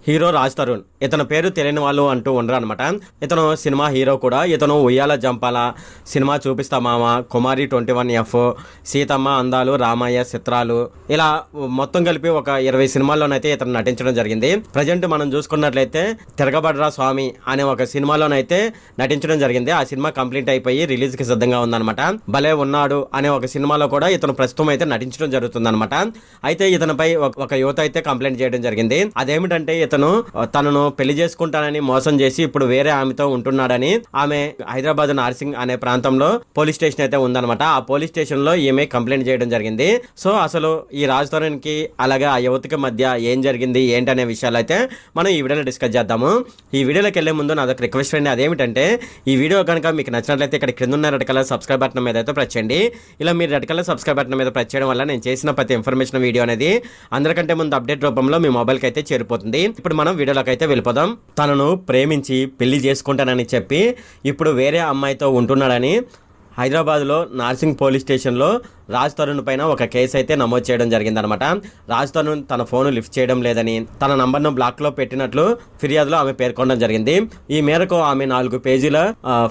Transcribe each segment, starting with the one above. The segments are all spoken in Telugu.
హీరో రాజ్ తరుణ్. ఇతని పేరు తెలియని వాళ్ళు అంటూ ఉండరు అనమాట. ఇతను సినిమా హీరో కూడా. ఇతను ఉయ్యాల జంపాల, సినిమా చూపిస్తా మామ, కుమారి 21F, సీతమ్మ అందాలు, రామయ్య చిత్రాలు, ఇలా మొత్తం కలిపి ఒక 20 సినిమాల్లోనైతే ఇతను నటించడం జరిగింది. ప్రజెంట్ మనం చూసుకున్నట్లయితే తిరగబడ్రా స్వామి అనే ఒక సినిమాలోనైతే నటించడం జరిగింది. ఆ సినిమా కంప్లీట్ అయిపోయి రిలీజ్ కి సిద్ధంగా ఉందన్నమాట. భలే ఉన్నాడు అనే ఒక సినిమాలో కూడా ఇతను ప్రస్తుతం అయితే నటించడం జరుగుతుంది అనమాట. అయితే ఇతనిపై ఒక యువత అయితే కంప్లైంట్ చేయడం జరిగింది. అదేమిటంటే ఇతను తనను పెళ్లి చేసుకుంటానని మోసం చేసి ఇప్పుడు వేరే ఆమెతో ఉంటున్నాడని. ఆమె హైదరాబాద్ నార్సింగ్ అనే ప్రాంతంలో పోలీస్ స్టేషన్ అయితే ఉందన్నమాట. ఆ పోలీస్ స్టేషన్ లో ఈమె కంప్లైంట్ చేయడం జరిగింది. సో అసలు ఈ రాజ్ తరుణ్ కి అలాగే ఆ యువతికి మధ్య ఏం జరిగింది ఏంటనే విషయాలు అయితే మనం ఈ వీడియోలో డిస్కస్ చేద్దాము. ఈ వీడియోలోకి వెళ్లే ముందు నాదొక రిక్వెస్ట్ అండి. అదేమిటంటే ఈ వీడియో కనుక మీకు నచ్చినట్లయితే ఇక్కడ కింద ఉన్న రెడ్ కలర్ సబ్స్క్రైబ్ బటన్ మీద అయితే ప్రెస్ చేయండి. ఇలా మీరు రెడ్ కలర్ సబ్స్క్రైబ్ బటన్ మీద ప్రెస్ చేయడం వల్ల నేను చేసిన ప్రతి ఇన్ఫర్మేషన్ వీడియో అనేది అందరికంటే ముందు అప్డేట్ రూపంలో మీ మొబైల్కి అయితే చేరిపోతుంది. ఇప్పుడు మనం వీడియోలోకి అయితే వెళ్ళిపోదాం. తనను ప్రేమించి పెళ్లి చేసుకుంటానని చెప్పి ఇప్పుడు వేరే అమ్మాయితో ఉంటున్నాడని హైదరాబాద్లో నార్సింగ్ పోలీస్ స్టేషన్లో రాజ్ తరుణ్ పైన ఒక కేసు అయితే నమోదు చేయడం జరిగిందనమాట. రాజ్ తరుణ్ తన ఫోన్ లిఫ్ట్ చేయడం లేదని, తన నంబర్ను బ్లాక్లో పెట్టినట్లు ఫిర్యాదులో ఆమె పేర్కొనడం జరిగింది. ఈ మేరకు ఆమె 4 పేజీల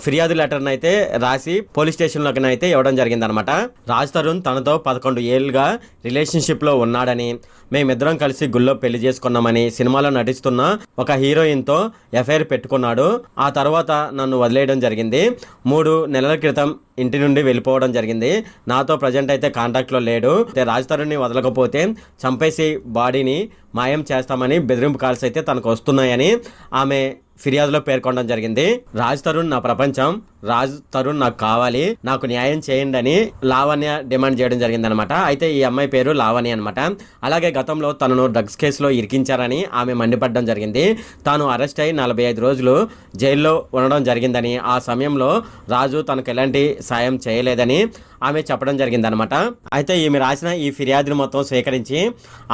ఫిర్యాదు లెటర్ను అయితే రాసి పోలీస్ స్టేషన్లోకి అయితే ఇవ్వడం జరిగిందనమాట. రాజ్ తరుణ్ తనతో 11 ఏళ్లుగా రిలేషన్షిప్లో ఉన్నాడని, మేమిద్దరం కలిసి గుళ్ళో పెళ్లి చేసుకున్నామని, సినిమాలో నటిస్తున్న ఒక హీరోయిన్తో ఎఫ్ఐఆర్ పెట్టుకున్నాడు. ఆ తర్వాత నన్ను వదిలేయడం జరిగింది. 3 నెలల క్రితం ఇంటి నుండి వెళ్ళిపోవడం జరిగింది. నాతో ప్రజెంట్ అయితే కాంటాక్ట్లో లేడు. రాజ్ తరుణ్ని వదలకపోతే చంపేసి బాడీని మాయం చేస్తామని బెదిరింపు కాల్స్ అయితే తనకు వస్తున్నాయని ఆమె ఫిర్యాదులో పేర్కొనడం జరిగింది. రాజ్ తరుణ్ నా ప్రపంచం, రాజ్ తరుణ్ నాకు కావాలి, నాకు న్యాయం చేయండి అని లావణ్య డిమాండ్ చేయడం జరిగింది అనమాట. అయితే ఈ అమ్మాయి పేరు లావణ్య అనమాట. అలాగే గతంలో తనను డ్రగ్స్ కేసులో ఇరికించారని ఆమె మండిపడడం జరిగింది. తాను అరెస్ట్ అయి 45 రోజులు జైల్లో ఉండడం జరిగిందని, ఆ సమయంలో రాజు తనకు ఎలాంటి సాయం చేయలేదని ఆమె చెప్పడం జరిగింది అనమాట. అయితే ఈమె రాసిన ఈ ఫిర్యాదును మొత్తం స్వీకరించి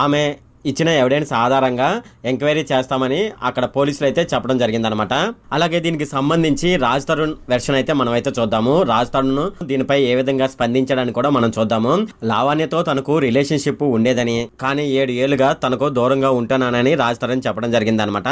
ఆమె ఇచ్చిన ఎవిడెన్స్ ఆధారంగా ఎంక్వైరీ చేస్తామని అక్కడ పోలీసులు అయితే చెప్పడం జరిగిందనమాట. అలాగే దీనికి సంబంధించి రాజ్ తరుణ్ వెర్షన్ అయితే మనం అయితే చూద్దాము. రాజ్ తరుణ్ దీనిపై ఏ విధంగా స్పందించడానికి కూడా మనం చూద్దాము. లావణ్యతో తనకు రిలేషన్షిప్ ఉండేదని, కానీ 7 ఏళ్లుగా తనకు దూరంగా ఉంటానని రాజ్ తరుణ్ చెప్పడం జరిగిందనమాట.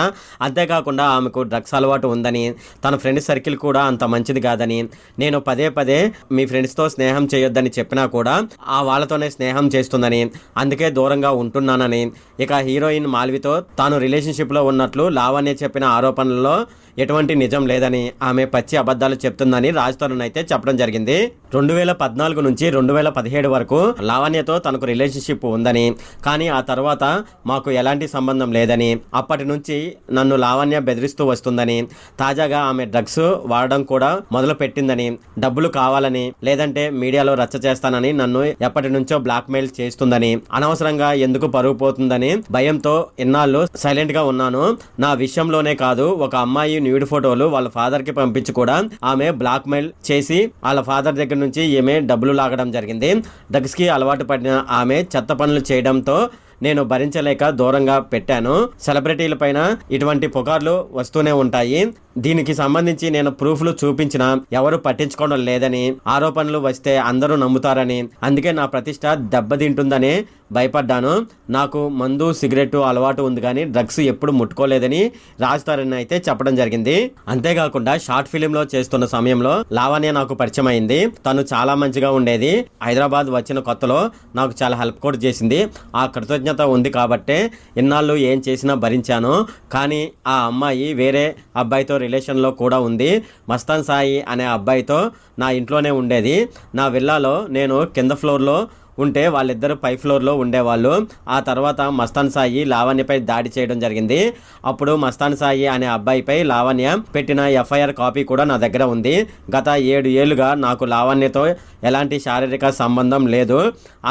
అంతేకాకుండా ఆమెకు డ్రగ్స్ అలవాటు ఉందని, తన ఫ్రెండ్ సర్కిల్ కూడా అంత మంచిది కాదని, నేను పదే పదే మీ ఫ్రెండ్స్తో స్నేహం చేయొద్దని చెప్పినా కూడా ఆ వాళ్ళతోనే స్నేహం చేస్తుందని, అందుకే దూరంగా ఉంటున్నానని, ఇక హీరోయిన్ మాల్వితో తాను రిలేషన్షిప్ లో ఉన్నట్లు లావణ్య చెప్పిన ఆరోపణలలో ఎటువంటి నిజం లేదని, ఆమె పచ్చి అబద్ధాలు చెప్తుందని రాజ్ తరుణ్ అయితే చెప్పడం జరిగింది. 2014 నుంచి 2017 వరకు లావణ్యతో తనకు రిలేషన్షిప్ ఉందని, కానీ ఆ తర్వాత మాకు ఎలాంటి సంబంధం లేదని, అప్పటి నుంచి నన్ను లావణ్య బెదిరిస్తూ వస్తుందని, తాజాగా ఆమె డ్రగ్స్ వాడడం కూడా మొదలు పెట్టిందని, డబ్బులు కావాలని లేదంటే మీడియాలో రచ్చ చేస్తానని నన్ను ఎప్పటి నుంచో బ్లాక్ మెయిల్ చేస్తుందని, అనవసరంగా ఎందుకు పరుగు పోతుందని భయంతో ఇన్నాళ్ళు సైలెంట్ గా ఉన్నాను. నా విషయంలోనే కాదు, ఒక అమ్మాయి న్యూడ్ ఫోటోలు వాళ్ళ ఫాదర్ కి పంపించి కూడా ఆమె బ్లాక్ మెయిల్ చేసి వాళ్ళ ఫాదర్ దగ్గర నుంచి ఈమె డబ్బులు లాగడం జరిగింది. డ్రగ్స్ కి అలవాటు పడిన ఆమె చెత్త పనులు చేయడంతో నేను భరించలేక దూరంగా పెట్టాను. సెలబ్రిటీల పైన ఇటువంటి పుకార్లు వస్తూనే ఉంటాయి. దీనికి సంబంధించి నేను ప్రూఫ్లు చూపించినా ఎవరు పట్టించుకోవడం లేదని, ఆరోపణలు వస్తే అందరూ నమ్ముతారని, అందుకే నా ప్రతిష్ట దెబ్బతింటుందని భయపడ్డాను. నాకు మందు సిగరెట్ అలవాటు ఉంది కానీ డ్రగ్స్ ఎప్పుడు ముట్టుకోలేదని రాజ్ తరుణ్ అయితే చెప్పడం జరిగింది. అంతేకాకుండా షార్ట్ ఫిలిం లో చేస్తున్న సమయంలో లావణ్య నాకు పరిచయం అయింది. తను చాలా మంచిగా ఉండేది. హైదరాబాద్ వచ్చిన కొత్తలో నాకు చాలా హెల్ప్ కూడా చేసింది. ఆ కృతజ్ఞత ఉంది కాబట్టే ఇన్నాళ్ళు ఏం చేసినా భరించాను. కానీ ఆ అమ్మాయి వేరే అబ్బాయితో రిలేషన్లో కూడా ఉంది. మస్తాన్ సాయి అనే అబ్బాయితో నా ఇంట్లోనే ఉండేది. నా విల్లాలో నేను కింద ఫ్లోర్లో ఉంటే వాళ్ళిద్దరు పై ఫ్లోర్లో ఉండేవాళ్ళు. ఆ తర్వాత మస్తాన్ సాయి లావణ్యపై దాడి చేయడం జరిగింది. అప్పుడు మస్తాన్ సాయి అనే అబ్బాయిపై లావణ్య పెట్టిన ఎఫ్ఐఆర్ కాపీ కూడా నా దగ్గర ఉంది. గత 7 ఏళ్లుగా నాకు లావణ్యతో ఎలాంటి శారీరక సంబంధం లేదు.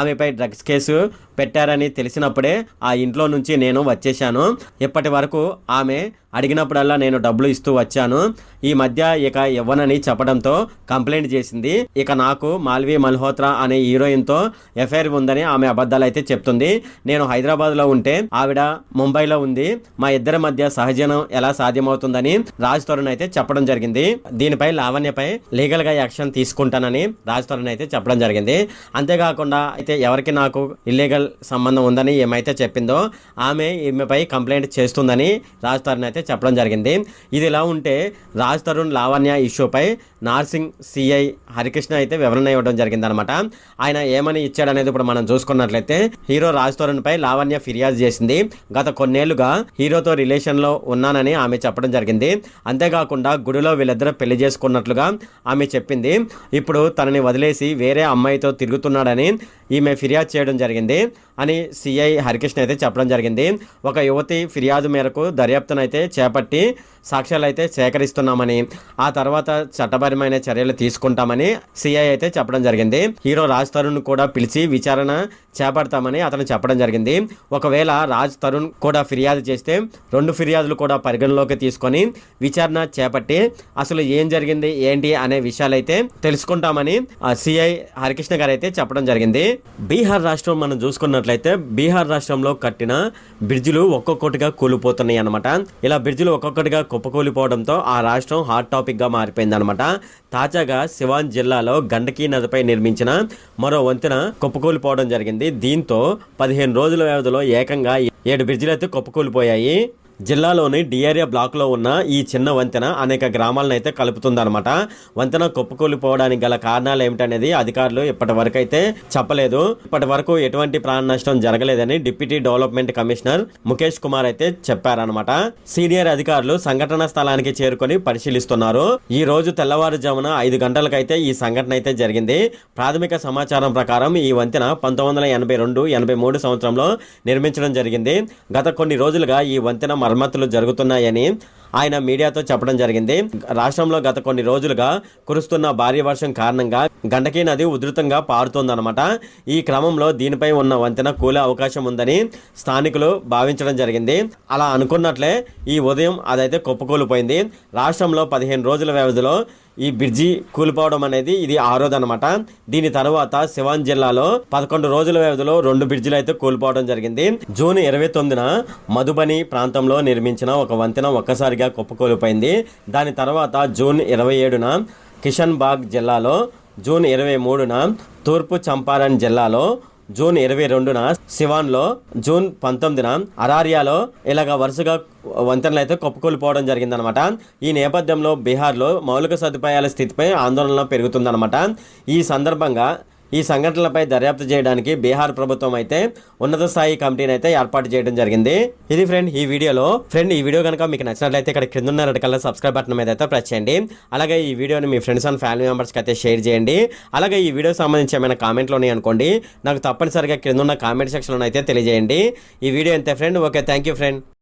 ఆమెపై డ్రగ్స్ కేసు పెట్టారని తెలిసినప్పుడే ఆ ఇంట్లో నుంచి నేను వచ్చేశాను. ఇప్పటి వరకు ఆమె అడిగినప్పుడల్లా నేను డబ్బులు ఇస్తూ వచ్చాను. ఈ మధ్య ఇక ఇవ్వనని చెప్పడంతో కంప్లైంట్ చేసింది. ఇక నాకు మాల్వి మల్హోత్రా అనే హీరోయిన్తో ఎఫ్ఐఆర్ ఉందని ఆమె అబద్ధాలు అయితే చెప్తుంది. నేను హైదరాబాద్లో ఉంటే ఆవిడ ముంబైలో ఉంది. మా ఇద్దరి మధ్య సహజనం ఎలా సాధ్యమవుతుందని రాజ్ తరుణ్ అయితే చెప్పడం జరిగింది. దీనిపై లావణ్యపై లీగల్ గా యాక్షన్ తీసుకుంటానని రాజ్ తరుణ్ అయితే చెప్పడం జరిగింది. అంతేకాకుండా అయితే ఎవరికి నాకు ఇల్లీగల్ సంబంధం ఉందని ఏమైతే చెప్పిందో ఈమెపై కంప్లైంట్ చేస్తుందని రాజ్ తరుణ్ అయితే చెప్పడం జరిగింది. ఇది ఇలా ఉంటే రాజ్ తరుణ్ లావణ్య ఇష్యూపై నార్సింగ్ సిఐ హరికృష్ణ అయితే వివరణ ఇవ్వడం జరిగిందనమాట. ఆయన ఏమని ఇచ్చాడనేది ఇప్పుడు మనం చూసుకున్నట్లయితే, హీరో రాజ్ తరుణ్ పై లావణ్య ఫిర్యాదు చేసింది. గత కొన్నేళ్లుగా హీరోతో రిలేషన్ లో ఉన్నానని ఆమె చెప్పడం జరిగింది. అంతేకాకుండా గుడిలో వీళ్ళిద్దరూ పెళ్లి చేసుకున్నట్లుగా ఆమె చెప్పింది. ఇప్పుడు తనని వదిలేసి వేరే అమ్మాయితో తిరుగుతున్నాడని ఈమె ఫిర్యాదు చేయడం జరిగింది అని సిఐ హరికృష్ణ అయితే చెప్పడం జరిగింది. ఒక యువతి ఫిర్యాదు మేరకు దర్యాప్తును అయితే చేపట్టి సాక్ష్యాలు అయితే సేకరిస్తున్నామని, ఆ తర్వాత చట్టపరమైన చర్యలు తీసుకుంటామని సిఐ అయితే చెప్పడం జరిగింది. హీరో రాజ్ తరుణ్ కూడా పిలిచి విచారణ చేపడతామని అతను చెప్పడం జరిగింది. ఒకవేళ రాజ్ తరుణ్ కూడా ఫిర్యాదు చేస్తే 2 ఫిర్యాదులు కూడా పరిగణలోకి తీసుకొని విచారణ చేపట్టి అసలు ఏం జరిగింది ఏంటి అనే విషయాలైతే తెలుసుకుంటామని సిఐ హరికృష్ణ గారు అయితే చెప్పడం జరిగింది. బీహార్ రాష్ట్రం మనం చూసుకున్నట్లయితే, బీహార్ రాష్ట్రంలో కట్టిన బ్రిడ్జిలు ఒక్కొక్కటిగా కూలిపోతున్నాయి అనమాట. ఇలా బ్రిడ్జిలు ఒక్కొక్కటిగా కుప్పకూలిపోవడంతో ఆ రాష్ట్రం హాట్ టాపిక్ గా మారిపోయింది అనమాట. తాజాగా సివాన్ జిల్లాలో గండకీ నదిపై నిర్మించిన మరో వంతెన కుప్పకూలిపోవడం జరిగింది. దీంతో 15 రోజుల వ్యవధిలో ఏకంగా 7 బ్రిడ్జిలు అయితే కుప్పకూలిపోయాయి. జిల్లాలోని డియేరియా బ్లాక్లో ఉన్న ఈ చిన్న వంతెన అనేక గ్రామాలను అయితే కలుపుతుందన్నమాట. వంతెన కుప్పకూలిపోవడానికి గల కారణాలు ఏమిటనేది అధికారులు ఇప్పటి వరకు అయితే చెప్పలేదు. ఇప్పటి వరకు ఎటువంటి ప్రాణ నష్టం జరగలేదని deputy development commissioner Mukesh Kumar అయితే చెప్పారనమాట. సీనియర్ అధికారులు సంఘటన స్థలానికి చేరుకొని పరిశీలిస్తున్నారు. ఈ రోజు తెల్లవారుజామున 5 గంటలకైతే ఈ సంఘటన అయితే జరిగింది. ప్రాథమిక సమాచారం ప్రకారం ఈ వంతెన 1982-83 సంవత్సరంలో నిర్మించడం జరిగింది. గత కొన్ని రోజులుగా ఈ వంతెన మరమ్మతులు జరుగుతున్నాయని ఆయన మీడియాతో చెప్పడం జరిగింది. రాష్ట్రంలో గత కొన్ని రోజులుగా కురుస్తున్న భారీ వర్షం కారణంగా గండకీ నది ఉధృతంగా పారుతోందన్నమాట. ఈ క్రమంలో దీనిపై ఉన్న వంతెన కూలే అవకాశం ఉందని స్థానికులు భావించడం జరిగింది. అలా అనుకున్నట్లే ఈ ఉదయం అదైతే కుప్పకూలిపోయింది. రాష్ట్రంలో 15 రోజుల వ్యవధిలో ఈ బ్రిడ్జి కూలిపోవడం అనేది ఇది 6వ అనమాట. దీని తర్వాత సివాన్ జిల్లాలో 11 రోజుల వ్యవధిలో 2 బ్రిడ్జిలు అయితే కూలిపోవడం జరిగింది. జూన్ 29న మధుబని ప్రాంతంలో నిర్మించిన ఒక వంతెన ఒక్కసారిగా కుప్పకూలిపోయింది. దాని తర్వాత జూన్ 27న కిషన్ బాగ్ జిల్లాలో, జూన్ 23న తూర్పు చంపారణ్ జిల్లాలో, జూన్ 22న సివాన్లో, జూన్ 19న అరారియాలో ఇలాగ వరుసగా వంతెనలు అయితే కుప్పకూలిపోవడం జరిగిందనమాట. ఈ నేపథ్యంలో బీహార్లో మౌలిక సదుపాయాల స్థితిపై ఆందోళన పెరుగుతుందన్నమాట. ఈ సందర్భంగా ఈ సంఘటనలపై దర్యాప్తు చేయడానికి బీహార్ ప్రభుత్వం అయితే ఉన్నత స్థాయి కమిటీని అయితే ఏర్పాటు చేయడం జరిగింది. ఇది ఫ్రెండ్ ఈ వీడియోలో. ఈ వీడియో కనుక మీకు నచ్చినట్లయితే ఇక్కడ కింద ఉన్న రెడ్ కలర్ సబ్స్క్రైబ్ బటన్ మీద అయితే ప్రెస్ చేయండి. అలాగే ఈ వీడియోని మీ ఫ్రెండ్స్ అండ్ ఫ్యామిలీ మెంబర్స్కి అయితే షేర్ చేయండి. అలాగే ఈ వీడియో సంబంధించి ఏమైనా కామెంట్లు ఉన్నాయి అనుకోండి, నాకు తప్పనిసరిగా కింద ఉన్న కామెంట్ సెక్షన్లో అయితే తెలియజేయండి. ఈ వీడియో అంతే friend. Okay, thank you friend.